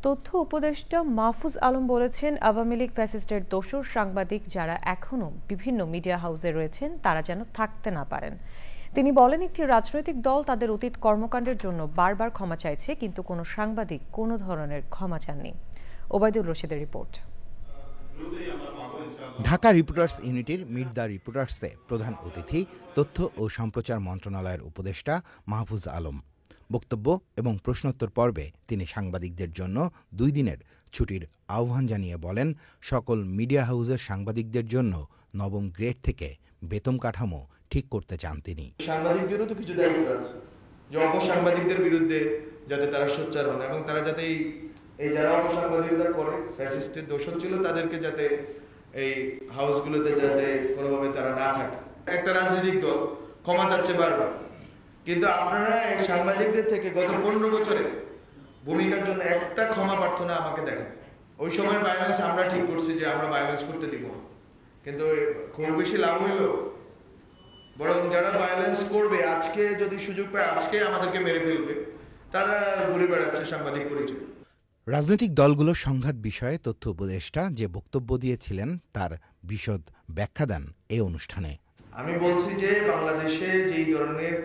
তথ্য উপদেষ্টা মাহফুজ আলম বলেছেন, আওয়ামী লীগ ফ্যাসিস্টের দোসর সাংবাদিক যারা এখনও বিভিন্ন মিডিয়া হাউসে রয়েছেন তারা যেন থাকতে না পারেন। তিনি বলেন, একটি রাজনৈতিক দল তাদের অতীত কর্মকাণ্ডের জন্য বারবার ক্ষমা চাইছে, কিন্তু কোনো সাংবাদিক কোনো ধরনের ক্ষমা চাননি। ওবায়দুল রশিদের রিপোর্ট। ঢাকা রিপোর্টার্স ইউনিটির মিট দ্য রিপোর্টার্সে প্রধান অতিথি তথ্য ও সম্প্রচার মন্ত্রণালয়ের উপদেষ্টা মাহফুজ আলম। বক্তব্য এবং প্রশ্নোত্তর পর্বে তিনি সাংবাদিকদের জন্য 2 দিনের ছুটির আহ্বান জানিয়ে বলেন, সকল মিডিয়া হাউসের সাংবাদিকদের জন্য নবম গ্রেড থেকে বেতন কাঠামো ঠিক করতে চান তিনি। সাংবাদিকদেরও তো কিছু দায়িত্ব আছে, যে অপসাংবাদিকদের বিরুদ্ধে যাতে তারা সোচ্চার হন এবং তারা যাতে এই যারা অপসাংবাদিকতা করে ফ্যাসিস্টের দোষর ছিল তাদেরকে যাতে এই হাউসগুলোতে যাতে কোনোভাবে তারা না থাকে। একটা রাজনৈতিক দল ক্ষমা চাচ্ছে বারবার, কিন্তু আপনারা এই সাংবাদিকদের থেকে গত 15 বছরে ভূমিকার জন্য একটা ক্ষমা প্রার্থনা আমাকে দেখেন। ওই সময় ভায়োলেন্স আমরা ঠিক করছি যে আমরা ভায়োলেন্স করতে দিব না, কিন্তু খুব বেশি লাভ হইল, বরং যারা ভায়োলেন্স করবে আজকে যদি সুযোগ পায় আজকে আমাদেরকে মেরে ফেলবে, তারা ঘুরে বেড়াচ্ছে সাংবাদিক পরিচয়। রাজনৈতিক দলগুলোর সংঘাত বিষয়ে তথ্য উপদেষ্টা যে বক্তব্য দিয়েছিলেন তার বিশদ ব্যাখ্যা দেন এই অনুষ্ঠানে। আমি বলছি যে বাংলাদেশে যেই ধরনের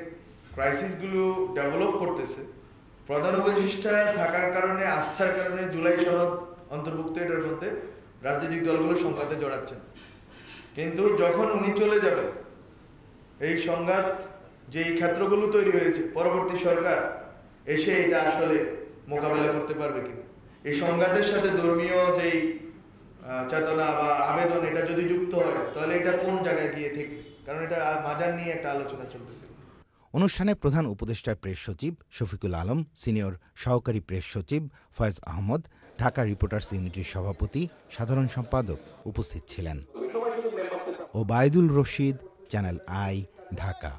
ক্রাইসিসগুলো ডেভেলপ করতেছে, প্রধান উপদেষ্টা থাকার কারণে, আস্থার কারণে জুলাই সনদ অন্তর্ভুক্ত এটার মধ্যে রাজনৈতিক দলগুলো সংঘাতে জড়াচ্ছেন, কিন্তু যখন উনি চলে যাবেন এই সংঘাত যেই ক্ষেত্রগুলো তৈরি হয়েছে পরবর্তী সরকার এসে এটা আসলে মোকাবেলা করতে পারবে কিনা। এই সংঘাতের সাথে ধর্মীয় যেই চেতনা বা আবেদন এটা যদি যুক্ত হয় তাহলে এটা কোন জায়গায় গিয়ে ঠিক, কারণ এটা মাজার নিয়ে একটা আলোচনা চলতেছে। অনুষ্ঠানে প্রধান উপদেষ্টার প্রেস সচিব শফিকুল আলম, সিনিয়র সহকারী প্রেস সচিব ফয়েজ আহমদ, ঢাকা রিপোর্টার্স ইউনিটির সভাপতি সাধারণ সম্পাদক উপস্থিত ছিলেন। Obaidul Rashid, channel I, Dhaka.